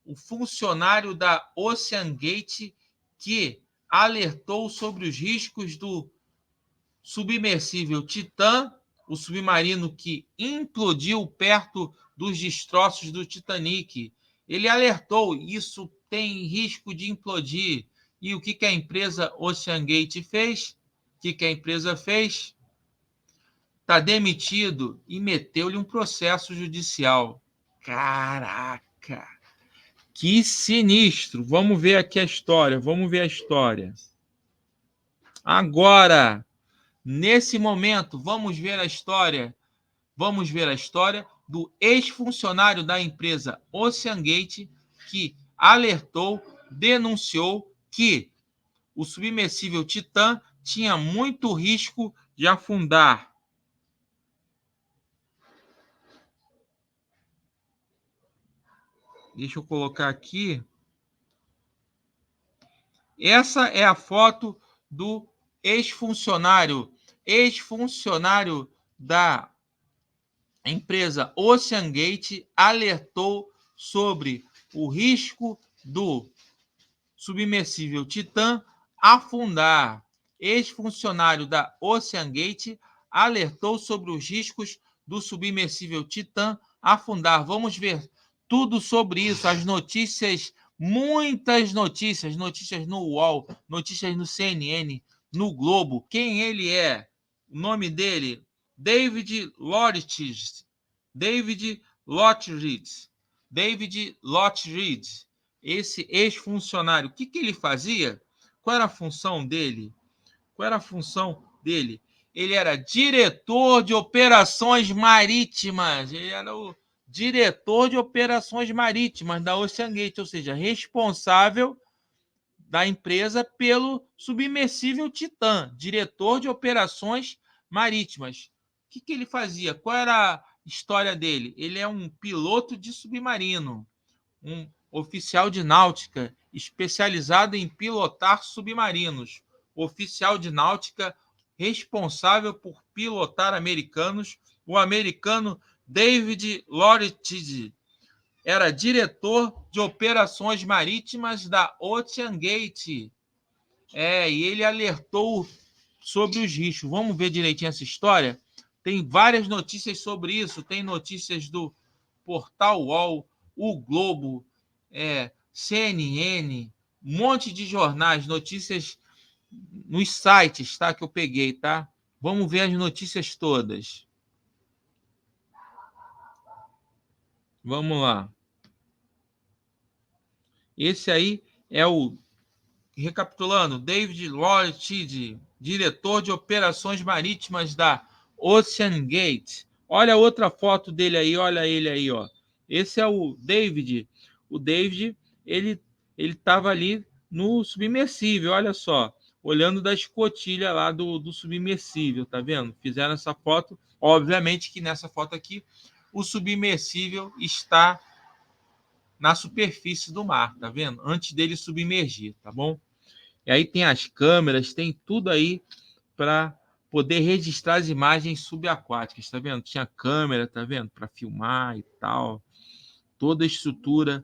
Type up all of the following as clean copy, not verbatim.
o funcionário da OceanGate que alertou sobre os riscos do submersível Titã, o submarino que implodiu perto dos destroços do Titanic. Ele alertou, isso tem risco de implodir. E o que a empresa OceanGate fez? O que a empresa fez? Está demitido e meteu-lhe um processo judicial. Caraca! Que sinistro! Vamos ver aqui a história. Agora, nesse momento, vamos ver a história do ex-funcionário da empresa OceanGate que alertou, denunciou que o submersível Titã tinha muito risco de afundar. Deixa eu colocar aqui. Essa é a foto do ex-funcionário da empresa OceanGate, alertou sobre o risco do submersível Titã afundar. Ex-funcionário da OceanGate alertou sobre os riscos do submersível Titã afundar. Vamos ver tudo sobre isso, as notícias, muitas notícias no UOL, notícias no CNN, no Globo. Quem ele é? O nome dele, David Lottridge. Esse ex-funcionário, o que ele fazia? Qual era a função dele? Ele era diretor de operações marítimas. Ele era o diretor de operações marítimas da OceanGate, ou seja, responsável da empresa pelo submersível Titã, diretor de operações marítimas. O que ele fazia? Qual era a história dele? Ele é um piloto de submarino, um oficial de náutica especializado em pilotar submarinos, oficial de náutica responsável por pilotar americanos. O americano David Lottridge era diretor de operações marítimas da OceanGate. E ele alertou sobre os riscos. Vamos ver direitinho essa história? Tem várias notícias sobre isso. Tem notícias do Portal UOL, o Globo, CNN, um monte de jornais, notícias nos sites, tá? Que eu peguei, tá? Vamos ver as notícias todas. Vamos lá. Esse aí é o, recapitulando, David Lottridge, diretor de operações marítimas da OceanGate. Olha a outra foto dele aí, olha ele aí, ó. Esse é o David. O David, ele estava ali no submersível, olha só, olhando da escotilha lá do submersível, tá vendo? Fizeram essa foto. Obviamente que nessa foto aqui, o submersível está na superfície do mar, tá vendo? Antes dele submergir, tá bom? E aí tem as câmeras, tem tudo aí para poder registrar as imagens subaquáticas, tá vendo? Tinha câmera, tá vendo? Para filmar e tal. Toda a estrutura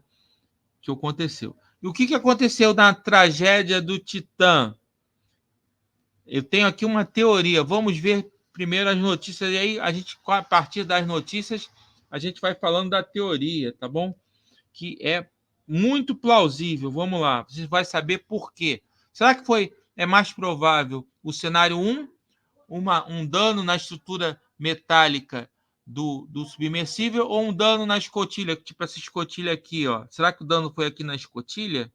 que aconteceu. E o que aconteceu na tragédia do Titã? Eu tenho aqui uma teoria. Vamos ver primeiro as notícias e aí a partir das notícias, a gente vai falando da teoria, tá bom? Que é muito plausível. Vamos lá, você vai saber por quê. Será que é mais provável o cenário 1, um dano na estrutura metálica do submersível, ou um dano na escotilha, tipo essa escotilha aqui, ó? Será que o dano foi aqui na escotilha?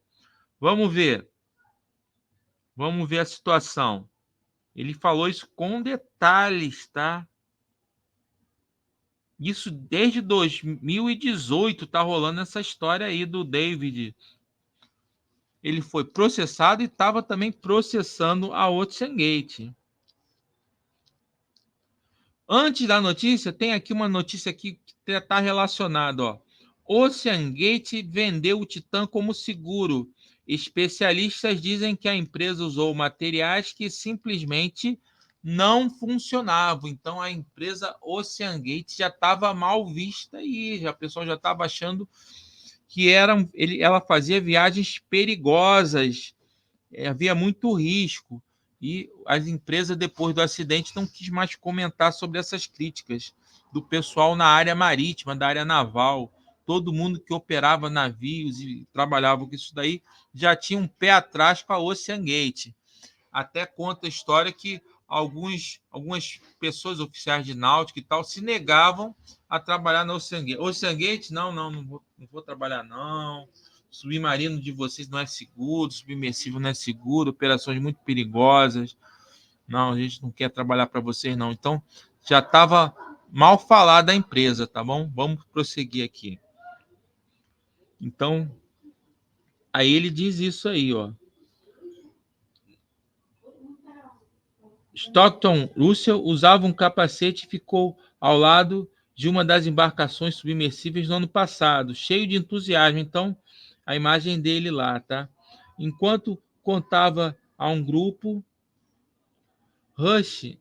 Vamos ver. Vamos ver a situação. Ele falou isso com detalhes, tá? Isso desde 2018 tá rolando essa história aí do David. Ele foi processado e estava também processando a OceanGate. Antes da notícia, tem aqui uma notícia aqui que está relacionada. Ó. OceanGate vendeu o Titã como seguro. Especialistas dizem que a empresa usou materiais que simplesmente não funcionavam. Então, a empresa OceanGate já estava mal vista e a pessoa já estava achando que ela fazia viagens perigosas, havia muito risco, e as empresas, depois do acidente, não quis mais comentar sobre essas críticas do pessoal na área marítima, da área naval. Todo mundo que operava navios e trabalhava com isso daí já tinha um pé atrás com a Ocean Gate. Até conta a história que algumas pessoas, oficiais de náutica e tal, se negavam a trabalhar na Ocean Gate. Ocean Gate, não vou trabalhar, não. Submarino de vocês não é seguro, submersível não é seguro, operações muito perigosas. Não, a gente não quer trabalhar para vocês, não. Então, já estava mal falada a empresa, tá bom? Vamos prosseguir aqui. Então, aí ele diz isso aí, ó. Stockton Russell usava um capacete e ficou ao lado de uma das embarcações submersíveis no ano passado, cheio de entusiasmo. Então, a imagem dele lá, tá? Enquanto contava a um grupo, Rush,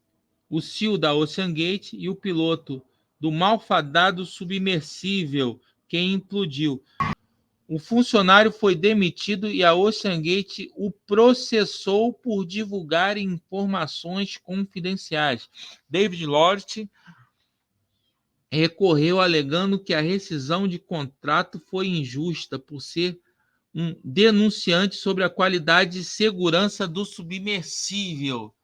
o CEO da Ocean Gate e o piloto do malfadado submersível que implodiu. O funcionário foi demitido e a Ocean Gate o processou por divulgar informações confidenciais. David Lort recorreu alegando que a rescisão de contrato foi injusta por ser um denunciante sobre a qualidade e segurança do submersível.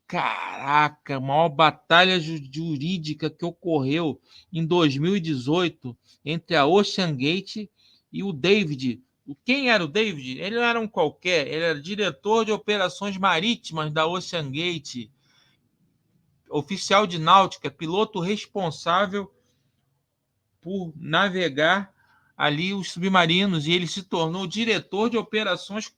Caraca, a maior batalha jurídica que ocorreu em 2018 entre a Ocean Gate e o David. Quem era o David? Ele não era um qualquer, ele era diretor de operações marítimas da Ocean Gate, oficial de náutica, piloto responsável por navegar ali os submarinos, e ele se tornou diretor de operações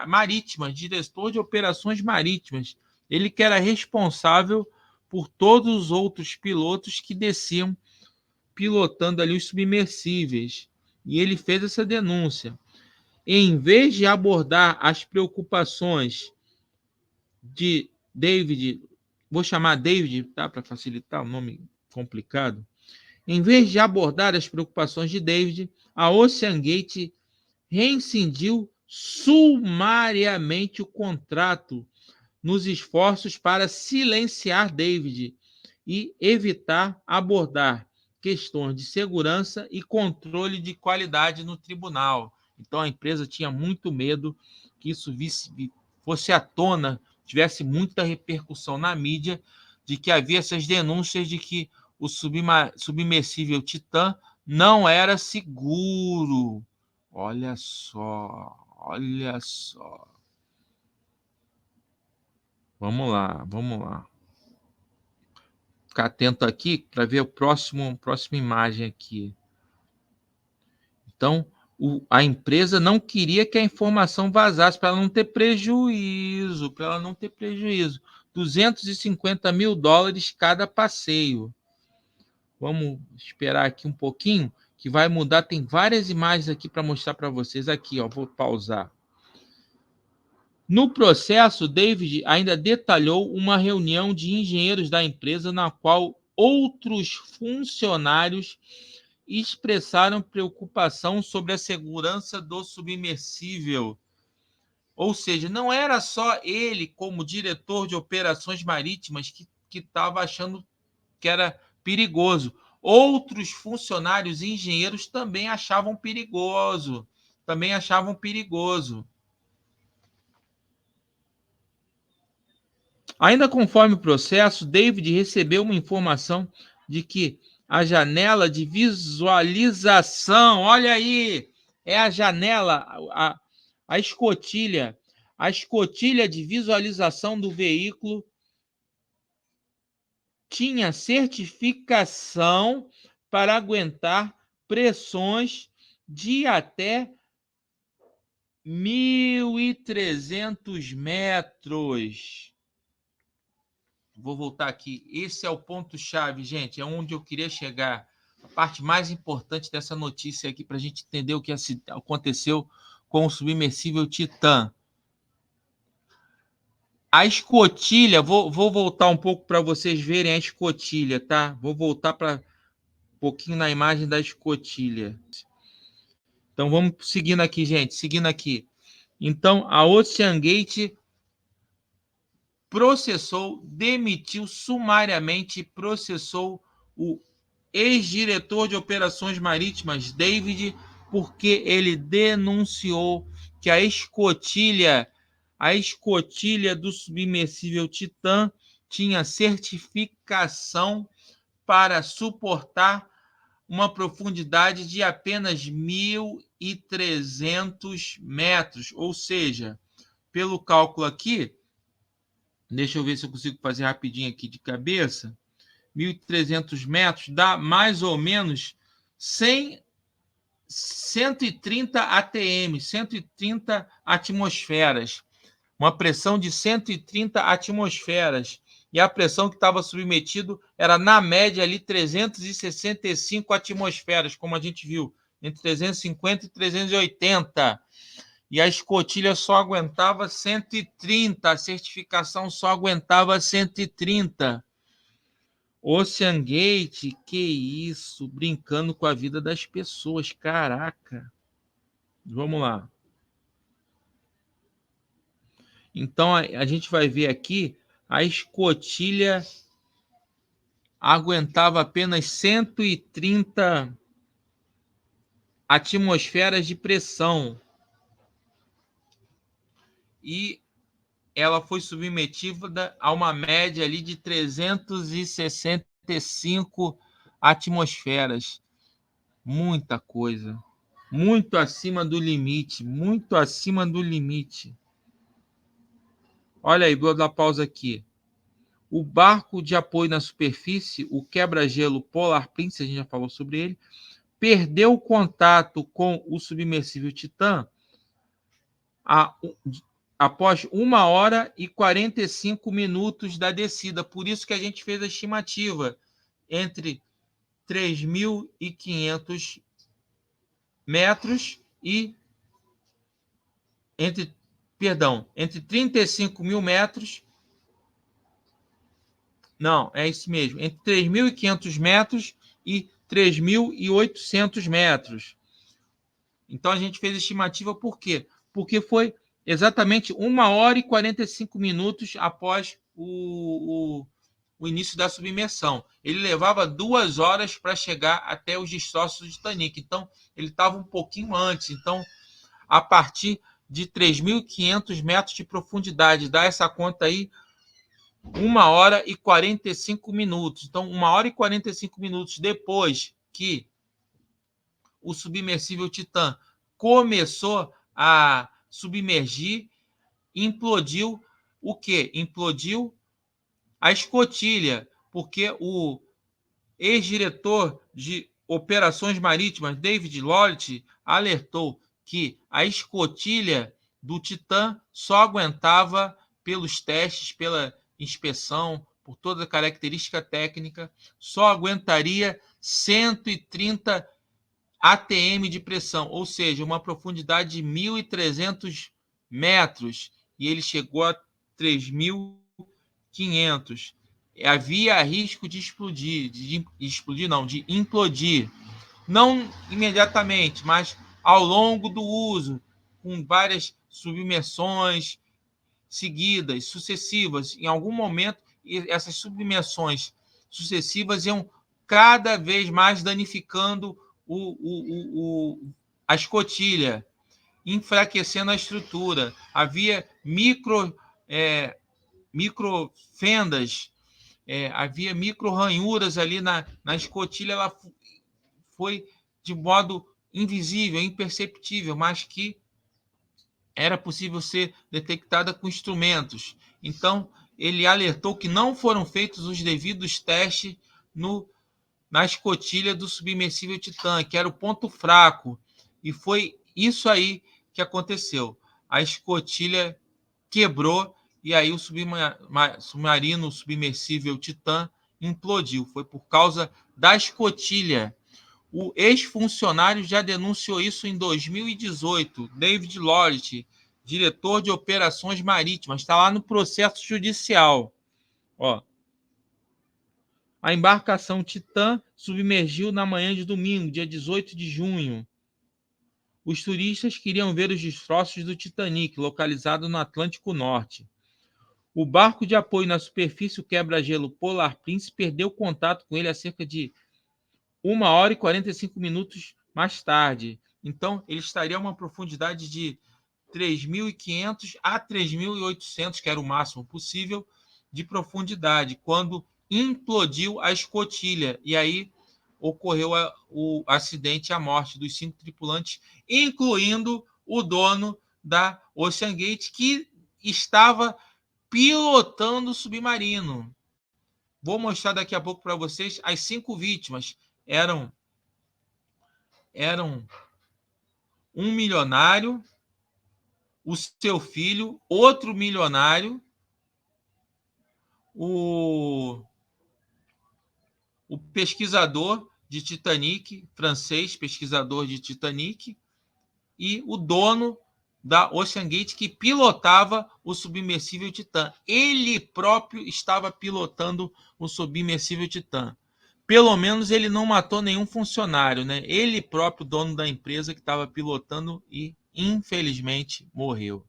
marítimas, diretor de operações marítimas. Ele que era responsável por todos os outros pilotos que desciam pilotando ali os submersíveis. E ele fez essa denúncia. Em vez de abordar as preocupações de David, vou chamar David, tá, para facilitar o nome complicado. Em vez de abordar as preocupações de David, a Ocean Gate rescindiu sumariamente o contrato nos esforços para silenciar David e evitar abordar questões de segurança e controle de qualidade no tribunal. Então, a empresa tinha muito medo que isso fosse à tona, tivesse muita repercussão na mídia, de que havia essas denúncias de que o submersível Titã não era seguro. Olha só, olha só. Vamos lá. Ficar atento aqui para ver a próxima imagem aqui. Então, a empresa não queria que a informação vazasse para ela não ter prejuízo, $250 mil cada passeio. Vamos esperar aqui um pouquinho, que vai mudar. Tem várias imagens aqui para mostrar para vocês. Aqui, ó, vou pausar. No processo, David ainda detalhou uma reunião de engenheiros da empresa na qual outros funcionários expressaram preocupação sobre a segurança do submersível. Ou seja, não era só ele, como diretor de operações marítimas, que estava achando que era perigoso. Outros funcionários e engenheiros também achavam perigoso. Ainda conforme o processo, David recebeu uma informação de que a janela de visualização, olha aí, é a janela, a escotilha de visualização do veículo tinha certificação para aguentar pressões de até 1.300 metros. Vou voltar aqui. Esse é o ponto-chave, gente. É onde eu queria chegar. A parte mais importante dessa notícia aqui, para a gente entender o que aconteceu com o submersível Titã. A escotilha, vou voltar um pouco para vocês verem a escotilha, tá? Vou voltar para um pouquinho na imagem da escotilha. Então, vamos seguindo aqui, gente. Seguindo aqui. Então, a OceanGate processou, demitiu sumariamente, processou o ex-diretor de operações marítimas, David, porque ele denunciou que a escotilha do submersível Titã tinha certificação para suportar uma profundidade de apenas 1.300 metros, ou seja, pelo cálculo aqui, deixa eu ver se eu consigo fazer rapidinho aqui de cabeça, 1.300 metros dá mais ou menos 130 ATM, 130 atmosferas. Uma pressão de 130 atmosferas. E a pressão que estava submetido era, na média, ali 365 atmosferas, como a gente viu, entre 350 e 380. E a escotilha só aguentava 130, a certificação só aguentava 130. OceanGate, que isso, brincando com a vida das pessoas, caraca. Vamos lá. Então, a gente vai ver aqui, a escotilha aguentava apenas 130 atmosferas de pressão. E ela foi submetida a uma média ali de 365 atmosferas. Muita coisa. Muito acima do limite. Muito acima do limite. Olha aí, vou dar pausa aqui. O barco de apoio na superfície, o quebra-gelo Polar Prince, a gente já falou sobre ele, perdeu o contato com o submersível Titã após 1 hora e 45 minutos da descida. Por isso que a gente fez a estimativa entre 3.500 metros e entre 35 mil metros. Não, é isso mesmo. Entre 3.500 metros e 3.800 metros. Então, a gente fez a estimativa por quê? Porque foi exatamente 1 hora e 45 minutos após o início da submersão. Ele levava 2 horas para chegar até os destroços do Titanic. Então, ele estava um pouquinho antes. Então, a partir de 3.500 metros de profundidade, dá essa conta aí, 1 hora e 45 minutos. Então, 1 hora e 45 minutos depois que o submersível Titã começou a submergir, implodiu o quê? Implodiu a escotilha, porque o ex-diretor de operações marítimas, David Lollet, alertou que a escotilha do Titã só aguentava, pelos testes, pela inspeção, por toda a característica técnica, só aguentaria 130 ATM de pressão, ou seja, uma profundidade de 1.300 metros, e ele chegou a 3.500. Havia risco de explodir, de implodir. Não imediatamente, mas ao longo do uso, com várias submersões seguidas, sucessivas. Em algum momento, essas submersões sucessivas iam cada vez mais danificando a escotilha, enfraquecendo a estrutura. Havia micro fendas, havia micro ranhuras ali na escotilha. Ela foi de modo invisível, imperceptível, mas que era possível ser detectada com instrumentos. Então, ele alertou que não foram feitos os devidos testes na escotilha do submersível Titã, que era o ponto fraco. E foi isso aí que aconteceu. A escotilha quebrou e aí o submarino submersível Titã implodiu. Foi por causa da escotilha. O ex-funcionário já denunciou isso em 2018. David Lollet, diretor de operações marítimas, está lá no processo judicial. Ó. A embarcação Titã submergiu na manhã de domingo, dia 18 de junho. Os turistas queriam ver os destroços do Titanic, localizado no Atlântico Norte. O barco de apoio na superfície, o quebra-gelo Polar Prince, perdeu contato com ele a cerca de 1 hora e 45 minutos mais tarde. Então, ele estaria a uma profundidade de 3.500 a 3.800, que era o máximo possível, de profundidade, quando implodiu a escotilha. E aí ocorreu o acidente e a morte dos 5 tripulantes, incluindo o dono da OceanGate, que estava pilotando o submarino. Vou mostrar daqui a pouco para vocês as 5 vítimas. Eram um milionário, o seu filho, outro milionário, o pesquisador de Titanic, francês, pesquisador de Titanic, e o dono da OceanGate, que pilotava o submersível Titã. Ele próprio estava pilotando o submersível Titã. Pelo menos ele não matou nenhum funcionário, né? Ele próprio, dono da empresa que estava pilotando, e infelizmente morreu.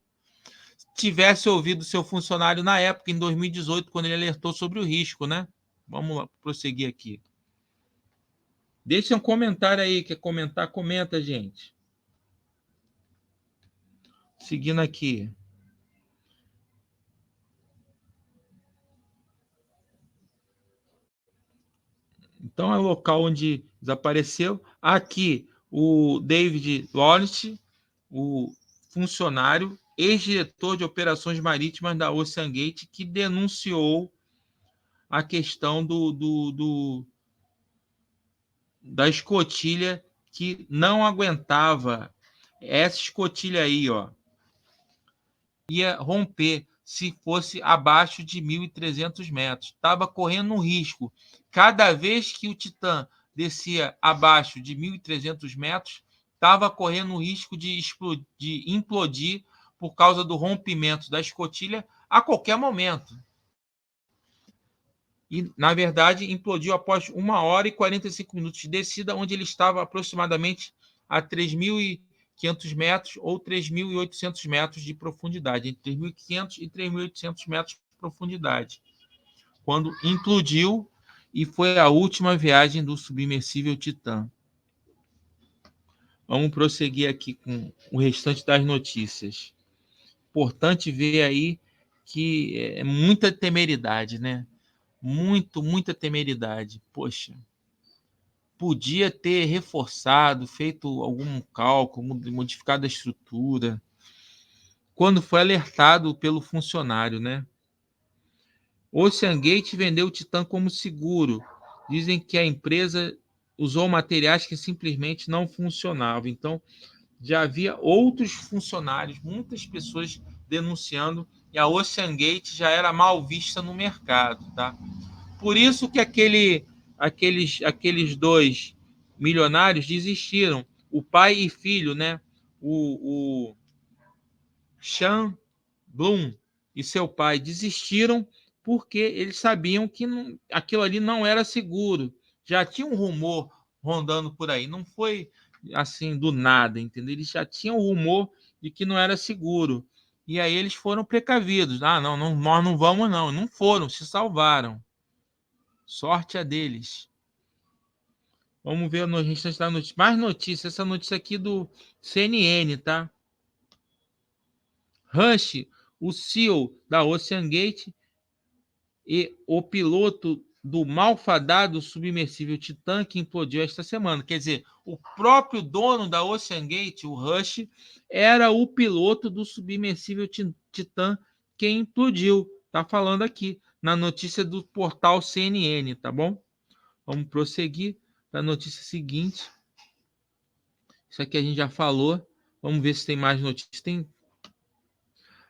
Tivesse ouvido seu funcionário na época, em 2018, quando ele alertou sobre o risco, né? Vamos lá, prosseguir aqui. Deixa um comentário aí, quer comentar? Comenta, gente. Seguindo aqui. Então, é o local onde desapareceu. Aqui, o David Lawrence, o funcionário, ex-diretor de operações marítimas da OceanGate, que denunciou a questão da escotilha que não aguentava. Essa escotilha aí, ó, ia romper se fosse abaixo de 1.300 metros. Estava correndo um risco. Cada vez que o Titã descia abaixo de 1.300 metros, estava correndo o risco de implodir por causa do rompimento da escotilha a qualquer momento. E, na verdade, implodiu após 1 hora e 45 minutos de descida, onde ele estava aproximadamente a 3.500 metros ou 3.800 metros de profundidade, entre 3.500 e 3.800 metros de profundidade, quando implodiu, e foi a última viagem do submersível Titã. Vamos prosseguir aqui com o restante das notícias. Importante ver aí que é muita temeridade, né? Muita temeridade. Poxa, podia ter reforçado, feito algum cálculo, modificado a estrutura, quando foi alertado pelo funcionário, né? OceanGate vendeu o Titã como seguro. Dizem que a empresa usou materiais que simplesmente não funcionavam. Então, já havia outros funcionários, muitas pessoas denunciando, e a OceanGate já era mal vista no mercado, tá? Por isso que aqueles 2 milionários desistiram, o pai e filho, né? O Sean Bloom e seu pai desistiram porque eles sabiam que aquilo ali não era seguro. Já tinha um rumor rondando por aí, não foi assim do nada, entendeu? Eles já tinham o rumor de que não era seguro. E aí eles foram precavidos. Ah, não, nós não vamos não. Não foram, se salvaram. Sorte a deles. Vamos ver no restante da notícia. Mais notícia. Essa notícia aqui do CNN, tá? Rush, o CEO da OceanGate e o piloto do malfadado submersível Titã, que implodiu esta semana. Quer dizer, o próprio dono da OceanGate, o Rush, era o piloto do submersível Titã que implodiu. Tá falando aqui na notícia do portal CNN, tá bom? Vamos prosseguir para a notícia seguinte. Isso aqui a gente já falou. Vamos ver se tem mais notícias. Tem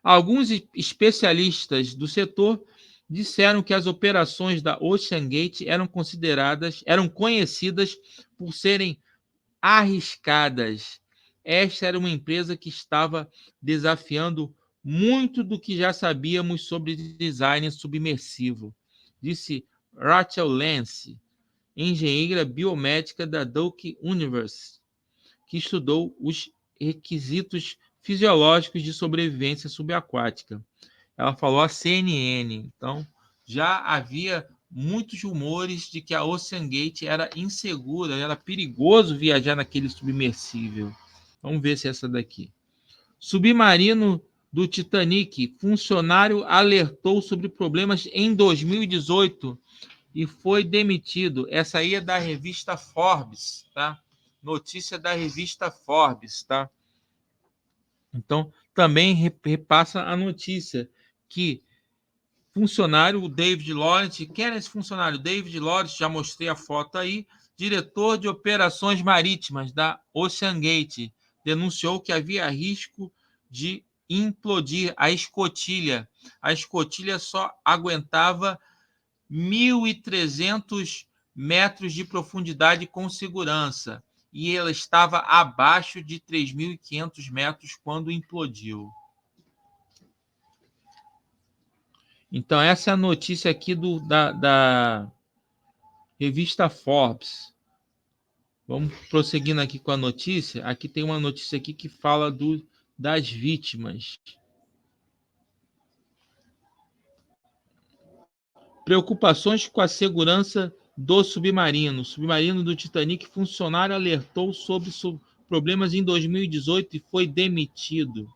alguns especialistas do setor disseram que as operações da OceanGate eram conhecidas por serem arriscadas. Esta era uma empresa que estava desafiando muito do que já sabíamos sobre design submersivo, disse Rachel Lance, engenheira biomédica da Duke University, que estudou os requisitos fisiológicos de sobrevivência subaquática. Ela falou a CNN. Então, já havia muitos rumores de que a OceanGate era insegura, era perigoso viajar naquele submersível. Vamos ver se é essa daqui. Submarino do Titanic. Funcionário alertou sobre problemas em 2018 e foi demitido. Essa aí é da revista Forbes, tá? Notícia da revista Forbes, tá? Então, também repassa a notícia que funcionário, o David Lawrence, quem era esse funcionário? David Lawrence, já mostrei a foto aí, diretor de operações marítimas da OceanGate, denunciou que havia risco de implodir a escotilha. A escotilha só aguentava 1.300 metros de profundidade com segurança e ela estava abaixo de 3.500 metros quando implodiu. Então, essa é a notícia aqui da revista Forbes. Vamos prosseguindo aqui com a notícia. Aqui tem uma notícia aqui que fala das vítimas. Preocupações com a segurança do submarino. O submarino do Titanic, funcionário alertou sobre problemas em 2018 e foi demitido.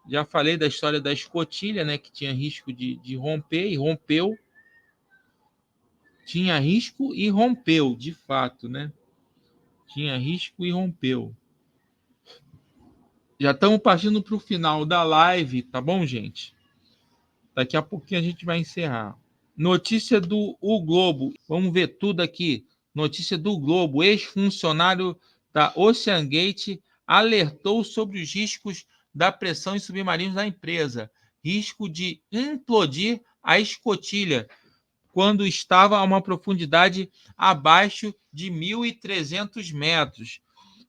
Já falei da história da escotilha, né, que tinha risco de romper e rompeu. Tinha risco e rompeu, de fato, né? Tinha risco e rompeu. Já estamos partindo para o final da live, tá bom, gente? Daqui a pouquinho a gente vai encerrar. Notícia do O Globo. Vamos ver tudo aqui. Notícia do Globo. Ex-funcionário da OceanGate alertou sobre os riscos da pressão em submarinos da empresa. Risco de implodir a escotilha quando estava a uma profundidade abaixo de 1.300 metros.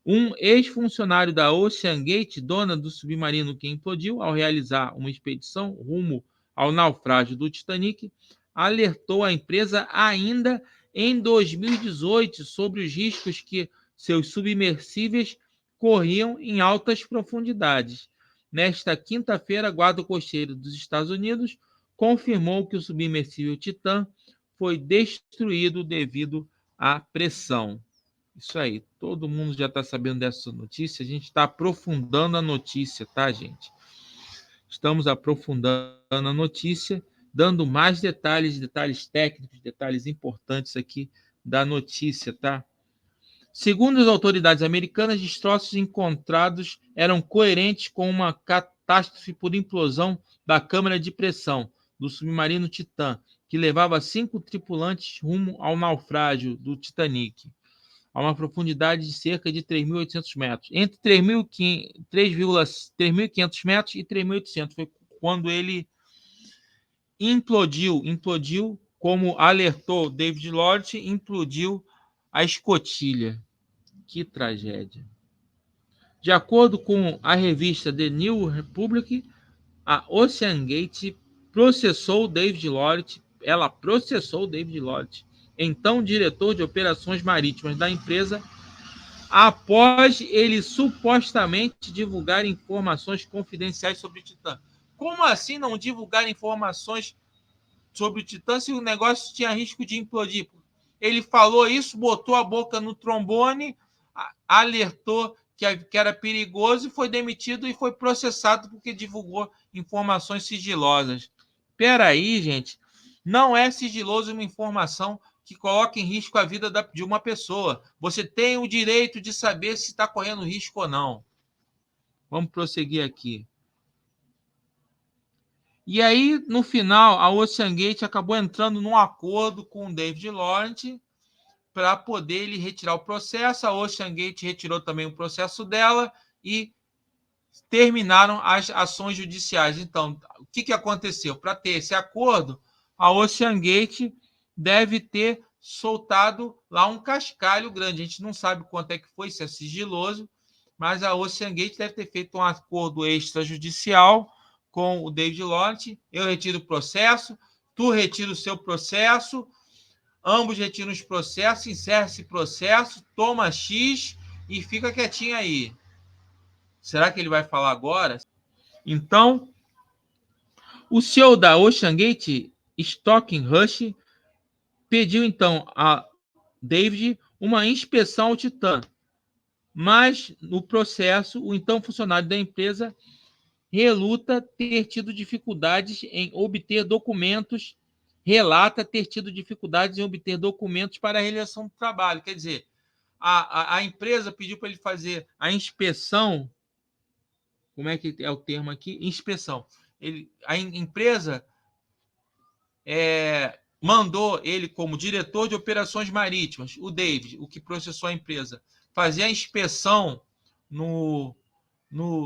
Um ex-funcionário da OceanGate, dona do submarino que implodiu ao realizar uma expedição rumo ao naufrágio do Titanic, alertou a empresa ainda em 2018 sobre os riscos que seus submersíveis corriam em altas profundidades. Nesta quinta-feira, a Guarda Costeira dos Estados Unidos confirmou que o submersível Titan foi destruído devido à pressão. Isso aí, todo mundo já está sabendo dessa notícia. A gente está aprofundando a notícia, tá, gente? Estamos aprofundando a notícia, dando mais detalhes técnicos, detalhes importantes aqui da notícia, tá? Segundo as autoridades americanas, destroços encontrados eram coerentes com uma catástrofe por implosão da câmara de pressão do submarino Titan, que levava 5 tripulantes rumo ao naufrágio do Titanic, a uma profundidade de cerca de 3.800 metros. Entre 3.500 metros e 3.800. Foi quando ele implodiu. Implodiu, como alertou David Lawrence, implodiu a escotilha. Que tragédia. De acordo com a revista The New Republic, a OceanGate processou David Lawrence. Ela processou David Lawrence, então diretor de operações marítimas da empresa, após ele supostamente divulgar informações confidenciais sobre o Titã. Como assim não divulgar informações sobre o Titã se o negócio tinha risco de implodir? Ele falou isso, botou a boca no trombone, alertou que era perigoso e foi demitido e foi processado porque divulgou informações sigilosas. Espera aí, gente. Não é sigiloso uma informação que coloca em risco a vida de uma pessoa. Você tem o direito de saber se está correndo risco ou não. Vamos prosseguir aqui. E aí, no final, a OceanGate acabou entrando num acordo com o David Lawrence para poder ele retirar o processo. A OceanGate retirou também o processo dela e terminaram as ações judiciais. Então, o que aconteceu? Para ter esse acordo, a OceanGate deve ter soltado lá um cascalho grande. A gente não sabe quanto é que foi, se é sigiloso, mas a OceanGate deve ter feito um acordo extrajudicial com o David Lawrence. Eu retiro o processo, tu retira o seu processo, ambos retiram os processos, encerra esse processo, toma X e fica quietinho aí. Será que ele vai falar agora? Então, o CEO da OceanGate, Stockenhush, pediu então a David uma inspeção ao Titã, mas no processo, o então funcionário da empresa relata ter tido dificuldades em obter documentos para a realização do trabalho. Quer dizer, a empresa pediu para ele fazer a inspeção. Como é que é o termo aqui? Inspeção. A empresa mandou ele, como diretor de operações marítimas, o David, o que processou a empresa, fazer a inspeção no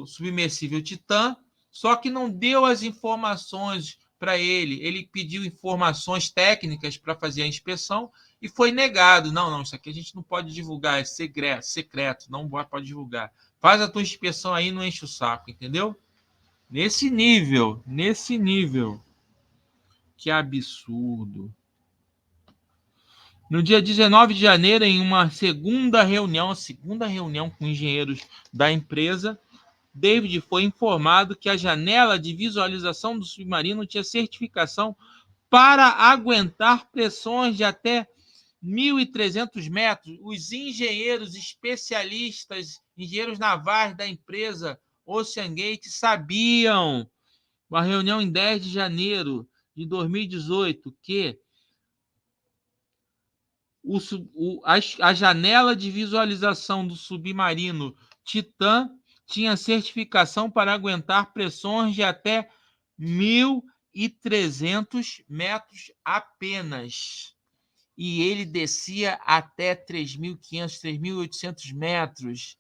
submersível Titã, só que não deu as informações para ele. Ele pediu informações técnicas para fazer a inspeção e foi negado. Não, isso aqui a gente não pode divulgar, é secreto, não pode divulgar. Faz a tua inspeção aí, não enche o saco, entendeu? Nesse nível. Que absurdo. No dia 19 de janeiro, em uma segunda reunião com engenheiros da empresa, David foi informado que a janela de visualização do submarino tinha certificação para aguentar pressões de até 1.300 metros. Os engenheiros especialistas, engenheiros navais da empresa OceanGate sabiam, uma reunião em 10 de janeiro de 2018, que a janela de visualização do submarino Titã tinha certificação para aguentar pressões de até 1.300 metros apenas. E ele descia até 3.500, 3.800 metros.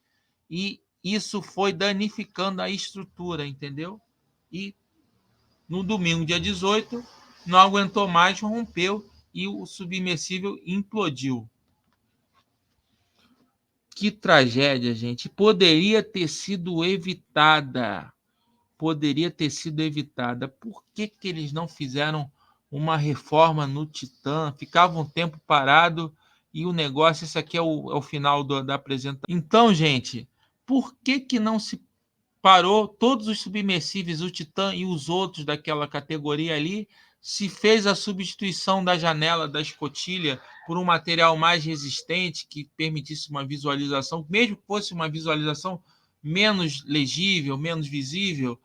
E isso foi danificando a estrutura, entendeu? E no domingo, dia 18, não aguentou mais, rompeu e o submersível implodiu. Que tragédia, gente. Poderia ter sido evitada. Por que eles não fizeram uma reforma no Titã? Ficava um tempo parado e o negócio... Esse aqui é o final da apresentação. Então, gente, por que não se parou todos os submersíveis, o Titã e os outros daquela categoria ali, se fez a substituição da janela da escotilha por um material mais resistente que permitisse uma visualização, mesmo que fosse uma visualização menos legível, menos visível?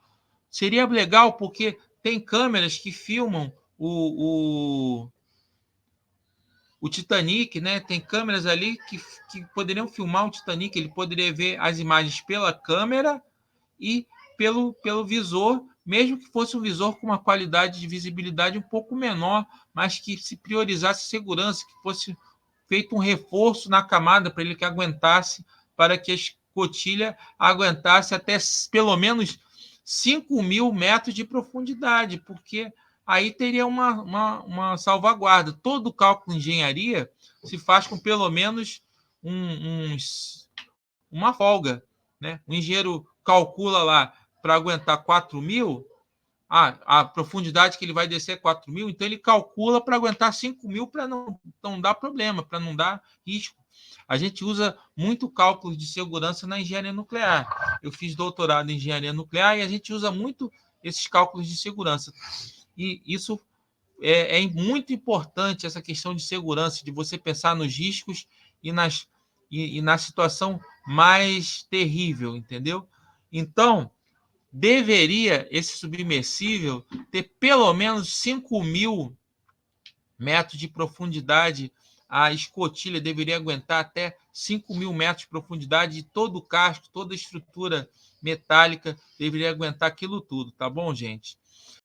Seria legal, porque tem câmeras que filmam o Titanic, né? Tem câmeras ali que poderiam filmar o Titanic, ele poderia ver as imagens pela câmera e pelo visor, mesmo que fosse um visor com uma qualidade de visibilidade um pouco menor, mas que se priorizasse segurança, que fosse feito um reforço na camada para ele que aguentasse, para que a escotilha aguentasse até pelo menos 5.000 metros de profundidade, porque aí teria uma salvaguarda. Todo cálculo de engenharia se faz com pelo menos uma folga, né? O engenheiro calcula lá para aguentar 4.000, a profundidade que ele vai descer é 4.000, então ele calcula para aguentar 5.000 para não dar problema, para não dar risco. A gente usa muito cálculo de segurança na engenharia nuclear. Eu fiz doutorado em engenharia nuclear e a gente usa muito esses cálculos de segurança. E isso é muito importante, essa questão de segurança, de você pensar nos riscos e na situação mais terrível, entendeu? Então, deveria esse submersível ter pelo menos 5.000 metros de profundidade. A escotilha deveria aguentar até 5.000 metros de profundidade, e todo o casco, toda a estrutura metálica deveria aguentar aquilo tudo, tá bom, gente?